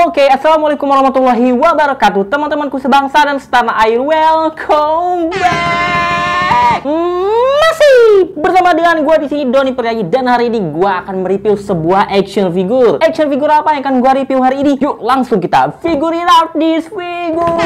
Oke, assalamualaikum warahmatullahi wabarakatuh, teman-temanku sebangsa dan setanah air. Welcome back. Masih bersama dengan gue di sini, Doni Priayi, dan hari ini gue akan mereview sebuah action figure. Action figure apa yang akan gue review hari ini? Yuk langsung kita figure it out this figure.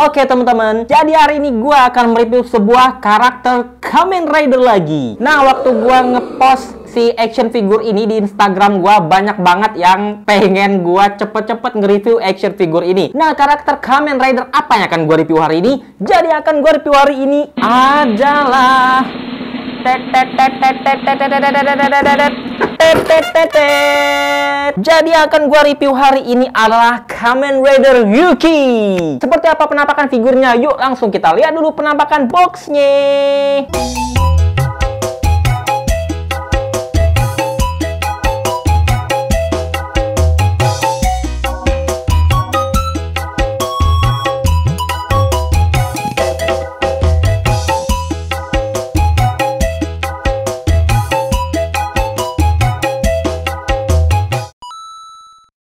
Oke teman-teman, jadi hari ini gue akan mereview sebuah karakter Kamen Rider lagi. Nah, waktu gue ngepost si action figure ini di Instagram gue, banyak banget yang pengen gue cepet-cepet nge-review action figure ini. Nah, karakter Kamen Rider apa yang akan gue review hari ini? Jadi akan gue review hari ini adalah jadi akan gua review hari ini adalah Kamen Rider Yuki. Seperti apa penampakan figurnya? Yuk langsung kita lihat dulu penampakan boxnya.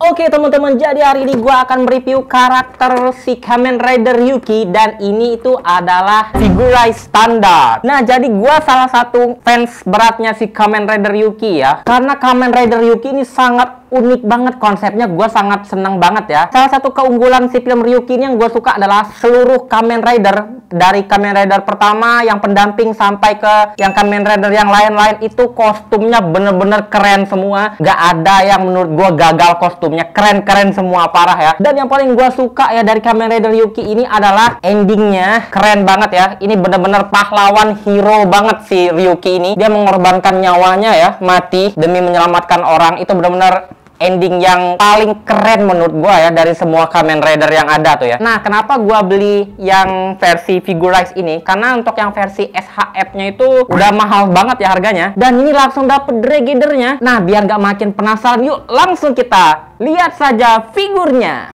Oke teman-teman, jadi hari ini gue akan mereview karakter si Kamen Rider Yuki, dan ini itu adalah figurize standar. Nah, jadi gue salah satu fans beratnya si Kamen Rider Yuki ya, karena Kamen Rider Yuki ini sangat unik banget konsepnya. Gue sangat seneng banget ya. Salah satu keunggulan si film Ryuki ini yang gue suka adalah seluruh Kamen Rider, dari Kamen Rider pertama yang pendamping sampai ke yang Kamen Rider yang lain-lain, itu kostumnya bener-bener keren semua. Gak ada yang menurut gue gagal kostumnya, keren-keren semua, parah ya. Dan yang paling gue suka ya dari Kamen Rider Yuki ini adalah endingnya, keren banget ya. Ini bener-bener pahlawan hero banget si Ryuki ini. Dia mengorbankan nyawanya ya, mati demi menyelamatkan orang. Itu bener-bener ending yang paling keren menurut gua ya dari semua Kamen Rider yang ada tuh ya. Nah, kenapa gua beli yang versi figurize ini? Karena untuk yang versi SHF-nya itu udah mahal banget ya harganya. Dan ini langsung dapet Dregader-nya. Nah, biar nggak makin penasaran, yuk langsung kita lihat saja figurnya.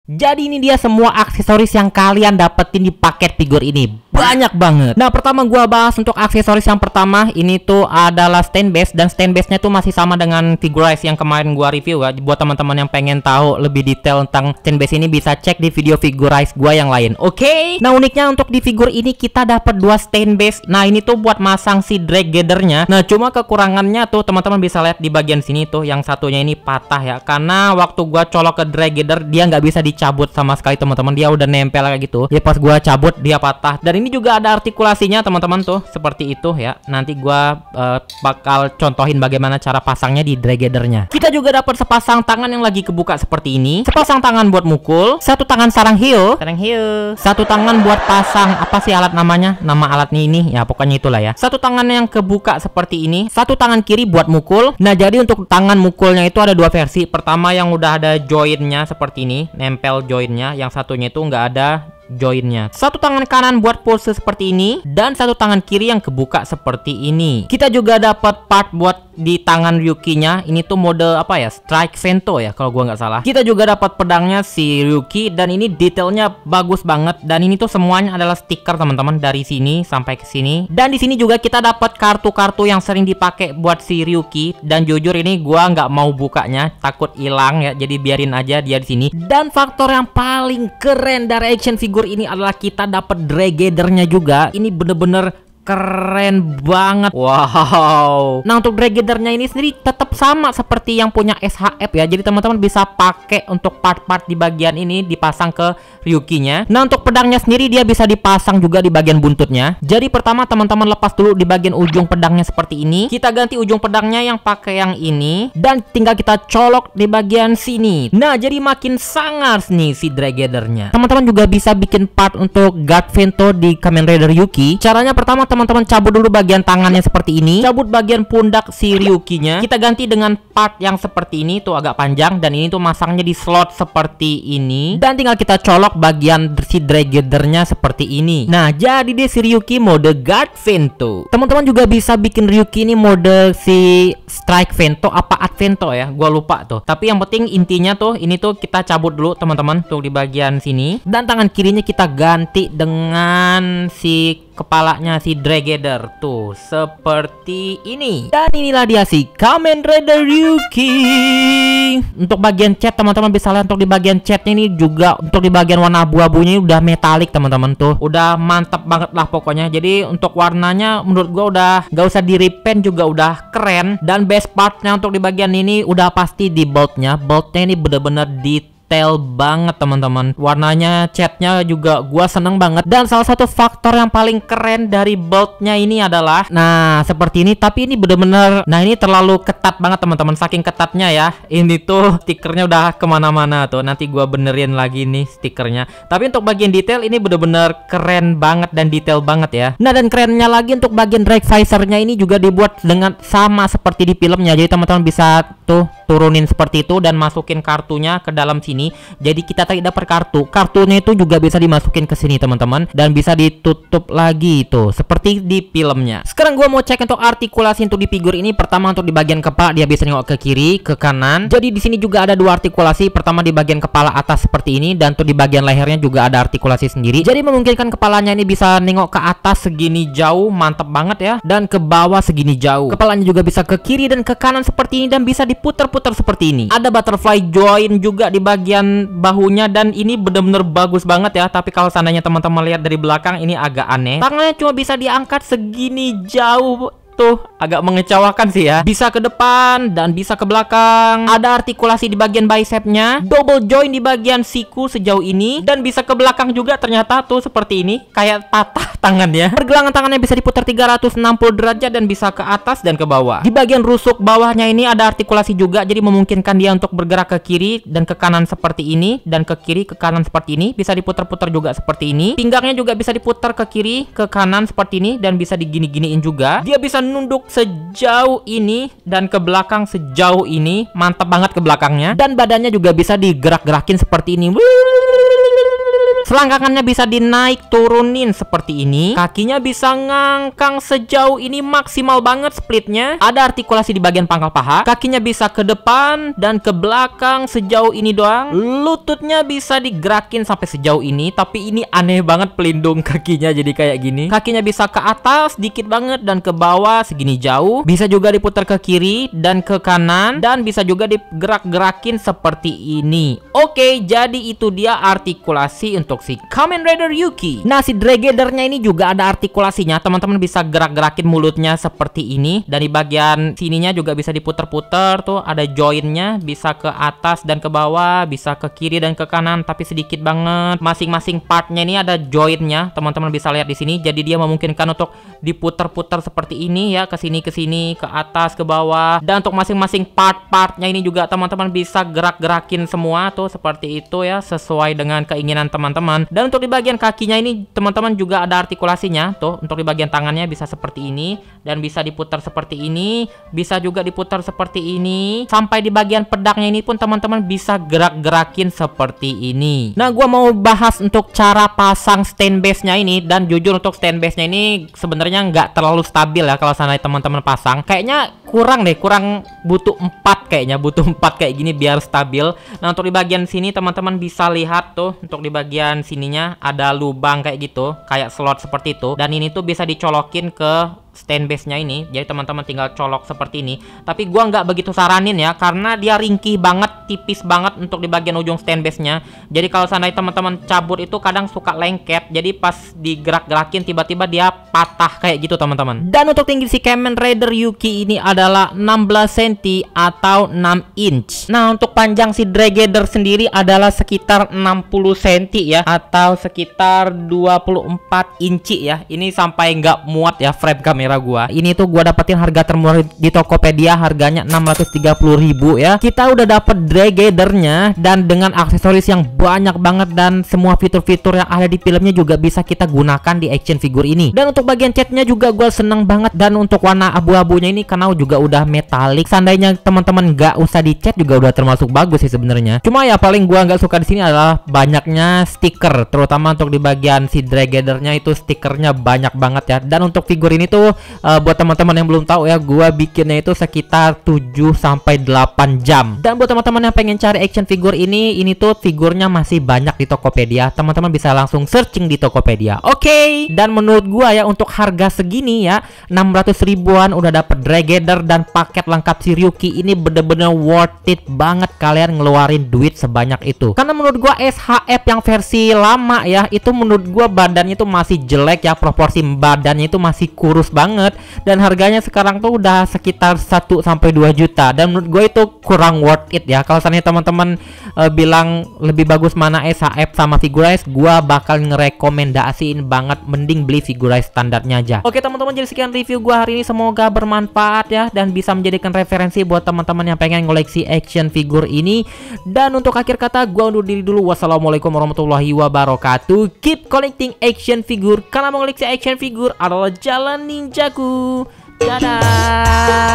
Jadi ini dia semua aksesoris yang kalian dapetin di paket figur ini. Banyak banget. Nah, pertama gua bahas untuk aksesoris yang pertama. Ini tuh adalah stand base, dan stand base-nya tuh masih sama dengan figurize yang kemarin gua review ya. Buat teman-teman yang pengen tahu lebih detail tentang stand base ini, bisa cek di video figurize gua yang lain. Oke. Nah, uniknya untuk di figur ini kita dapat dua stand base. Nah, ini tuh buat masang si Dregader-nya. Nah, cuma kekurangannya tuh teman-teman bisa lihat di bagian sini tuh, yang satunya ini patah ya. Karena waktu gua colok ke Dregader, dia nggak bisa dicabut sama sekali teman-teman. Dia udah nempel kayak gitu. Ya pas gua cabut dia patah. Dan ini juga ada artikulasinya teman-teman tuh, seperti itu ya. Nanti gua bakal contohin bagaimana cara pasangnya di Dregader-nya. Kita juga dapat sepasang tangan yang lagi kebuka seperti ini. Sepasang tangan buat mukul, satu tangan sarang hiu, satu tangan buat pasang apa sih alat namanya? Nama alatnya ini ya, pokoknya itulah ya. Satu tangan yang kebuka seperti ini, satu tangan kiri buat mukul. Nah, jadi untuk tangan mukulnya itu ada dua versi. Pertama yang udah ada joinnya seperti ini, nempel joinnya. Yang satunya itu nggak ada joinnya. Satu tangan kanan buat pose seperti ini, dan satu tangan kiri yang kebuka seperti ini. Kita juga dapat part buat di tangan Ryuki-nya. Ini tuh mode apa ya, strike Vento ya kalau gua nggak salah. Kita juga dapat pedangnya si Ryuki, dan ini detailnya bagus banget. Dan ini tuh semuanya adalah stiker teman-teman, dari sini sampai ke sini. Dan di sini juga kita dapat kartu-kartu yang sering dipakai buat si Ryuki. Dan jujur ini gua nggak mau bukanya, takut hilang ya, jadi biarin aja dia di sini. Dan faktor yang paling keren dari action figure ini adalah kita dapat Dregader-nya juga. Ini bener-bener keren banget. Wow. Nah, untuk Dregader-nya ini sendiri tetap sama seperti yang punya SHF ya. Jadi teman-teman bisa pakai untuk part-part di bagian ini, dipasang ke Ryuki-nya. Nah, untuk pedangnya sendiri dia bisa dipasang juga di bagian buntutnya. Jadi pertama teman-teman lepas dulu di bagian ujung pedangnya seperti ini. Kita ganti ujung pedangnya yang pakai yang ini, dan tinggal kita colok di bagian sini. Nah, jadi makin sangar nih si Dregader-nya. Teman-teman juga bisa bikin part untuk guard Vento di Kamen Rider Yuki. Caranya pertama teman-teman cabut dulu bagian tangannya seperti ini, cabut bagian pundak si Ryuki-nya, kita ganti dengan part yang seperti ini tuh, agak panjang, dan ini tuh masangnya di slot seperti ini, dan tinggal kita colok bagian si Drageder-nya seperti ini. Nah, jadi deh si Ryuki mode Guard Vento. Teman-teman juga bisa bikin Ryuki ini mode si Strike Vento apa Advento ya, gua lupa tuh. Tapi yang penting intinya tuh ini tuh kita cabut dulu teman-teman tuh di bagian sini, dan tangan kirinya kita ganti dengan si kepalanya si Drageder tuh seperti ini. Dan inilah dia si Kamen Rider Ryuki. Untuk bagian cat teman-teman bisa lihat, untuk di bagian catnya ini juga untuk di bagian warna abu-abunya udah metalik teman-teman tuh. Udah mantap banget lah pokoknya. Jadi untuk warnanya menurut gua udah gak usah di repaint juga udah keren. Dan best partnya untuk di bagian ini udah pasti di boltnya. Boltnya ini bener-bener detail banget teman-teman. Warnanya, catnya juga gua seneng banget. Dan salah satu faktor yang paling keren dari boltnya ini adalah, nah seperti ini. Tapi ini bener-bener, nah ini terlalu ketat banget teman-teman. Saking ketatnya ya, ini tuh stikernya udah kemana-mana tuh. Nanti gua benerin lagi nih stikernya. Tapi untuk bagian detail ini bener-bener keren banget dan detail banget ya. Nah, dan kerennya lagi untuk bagian drag visornya ini juga dibuat dengan sama seperti di filmnya. Jadi teman-teman bisa tuh turunin seperti itu dan masukin kartunya ke dalam sini. Jadi kita tadi dapat kartunya itu juga bisa dimasukin ke sini teman-teman, dan bisa ditutup lagi itu seperti di filmnya. Sekarang gua mau cek untuk artikulasi untuk di figur ini. Pertama untuk di bagian kepala dia bisa nengok ke kiri, ke kanan. Jadi di sini juga ada dua artikulasi. Pertama di bagian kepala atas seperti ini, dan untuk di bagian lehernya juga ada artikulasi sendiri. Jadi memungkinkan kepalanya ini bisa nengok ke atas segini jauh, mantap banget ya, dan ke bawah segini jauh. Kepalanya juga bisa ke kiri dan ke kanan seperti ini, dan bisa diputar-putar seperti ini. Ada butterfly joint juga di bagian bahunya, dan ini bener-bener bagus banget ya. Tapi kalau seandainya teman-teman lihat dari belakang ini agak aneh. Tangannya cuma bisa diangkat segini jauh tuh, agak mengecewakan sih ya. Bisa ke depan dan bisa ke belakang. Ada artikulasi di bagian bicepnya, double joint di bagian siku sejauh ini, dan bisa ke belakang juga ternyata tuh seperti ini, kayak patah tangannya. Pergelangan tangannya bisa diputar 360 derajat dan bisa ke atas dan ke bawah. Di bagian rusuk bawahnya ini ada artikulasi juga, jadi memungkinkan dia untuk bergerak ke kiri dan ke kanan seperti ini, dan ke kiri ke kanan seperti ini. Bisa diputar-putar juga seperti ini. Pinggangnya juga bisa diputar ke kiri ke kanan seperti ini, dan bisa digini-giniin juga. Dia bisa nunduk sejauh ini dan ke belakang sejauh ini, mantap banget ke belakangnya. Dan badannya juga bisa digerak-gerakin seperti ini. Selangkangannya bisa dinaik turunin seperti ini. Kakinya bisa ngangkang sejauh ini, maksimal banget splitnya. Ada artikulasi di bagian pangkal paha. Kakinya bisa ke depan dan ke belakang sejauh ini doang. Lututnya bisa digerakin sampai sejauh ini. Tapi ini aneh banget pelindung kakinya jadi kayak gini. Kakinya bisa ke atas dikit banget dan ke bawah segini jauh. Bisa juga diputar ke kiri dan ke kanan, dan bisa juga digerak-gerakin seperti ini. Oke, jadi itu dia artikulasi untuk si Kamen Rider Ryuki. Nah, si Drageder-nya ini juga ada artikulasinya. Teman-teman bisa gerak-gerakin mulutnya seperti ini. Dan di bagian sininya juga bisa diputer-puter tuh, ada jointnya, bisa ke atas dan ke bawah, bisa ke kiri dan ke kanan, tapi sedikit banget. Masing-masing partnya ini ada jointnya. Teman-teman bisa lihat di sini. Jadi dia memungkinkan untuk diputer-puter seperti ini ya, ke sini, ke atas, ke bawah. Dan untuk masing-masing part-partnya ini juga teman-teman bisa gerak-gerakin semua tuh seperti itu ya, sesuai dengan keinginan teman-teman. Dan untuk di bagian kakinya ini teman-teman juga ada artikulasinya tuh. Untuk di bagian tangannya bisa seperti ini, dan bisa diputar seperti ini, bisa juga diputar seperti ini. Sampai di bagian pedangnya ini pun teman-teman bisa gerak-gerakin seperti ini. Nah, gua mau bahas untuk cara pasang stand base-nya ini. Dan jujur untuk stand base-nya ini sebenarnya nggak terlalu stabil ya kalau sana teman-teman pasang. Kayaknya kurang deh, kurang, butuh 4 kayaknya, butuh 4 kayak gini biar stabil. Nah, untuk di bagian sini teman-teman bisa lihat tuh, untuk di bagian sininya ada lubang kayak gitu, kayak slot seperti itu, dan ini tuh bisa dicolokin ke stand base-nya ini. Jadi teman-teman tinggal colok seperti ini. Tapi gua nggak begitu saranin ya, karena dia ringkih banget, tipis banget untuk di bagian ujung stand base-nya. Jadi kalau seandainya teman-teman cabut itu kadang suka lengket. Jadi pas digerak-gerakin tiba-tiba dia patah kayak gitu teman-teman. Dan untuk tinggi si Kamen Rider Ryuki ini adalah 16 cm atau 6 inch. Nah, untuk panjang si Drageder sendiri adalah sekitar 60 cm ya, atau sekitar 24 inci ya. Ini sampai nggak muat ya frame kamera kamera gua. Ini tuh gua dapetin harga termurah di Tokopedia, harganya 630.000 ya. Kita udah dapet drag gathernya dan dengan aksesoris yang banyak banget dan semua fitur-fitur yang ada di filmnya juga bisa kita gunakan di action figure ini. Dan untuk bagian catnya juga gua seneng banget, dan untuk warna abu-abunya ini karena juga udah metalik. Seandainya teman-teman nggak usah dicat juga udah termasuk bagus sih sebenarnya. Cuma ya paling gua nggak suka di sini adalah banyaknya stiker, terutama untuk di bagian si drag gathernya itu stikernya banyak banget ya. Dan untuk figur ini tuh buat teman-teman yang belum tahu ya, gua bikinnya itu sekitar 7 sampai 8 jam. Dan buat teman-teman yang pengen cari action figure ini tuh figurnya masih banyak di Tokopedia. Teman-teman bisa langsung searching di Tokopedia. Oke. Dan menurut gua ya untuk harga segini ya 600 ribuan udah dapet drag gather dan paket lengkap si Ryuki, ini bener-bener worth it banget kalian ngeluarin duit sebanyak itu. Karena menurut gua SHF yang versi lama ya, itu menurut gua badannya itu masih jelek ya, proporsi badannya itu masih kurus banget, dan harganya sekarang tuh udah sekitar 1 sampai 2 juta, dan menurut gue itu kurang worth it ya. Kalau seandainya teman-teman bilang lebih bagus mana SHF sama Figurize, gua bakal ngerekomendasiin banget mending beli Figurize standarnya aja. Oke teman-teman, jadi sekian review gua hari ini, semoga bermanfaat ya dan bisa menjadikan referensi buat teman-teman yang pengen ngoleksi action figure ini. Dan untuk akhir kata gua undur diri dulu. Wassalamualaikum warahmatullahi wabarakatuh. Keep collecting action figure karena mengoleksi action figure adalah jalan ninjaku. Dadah.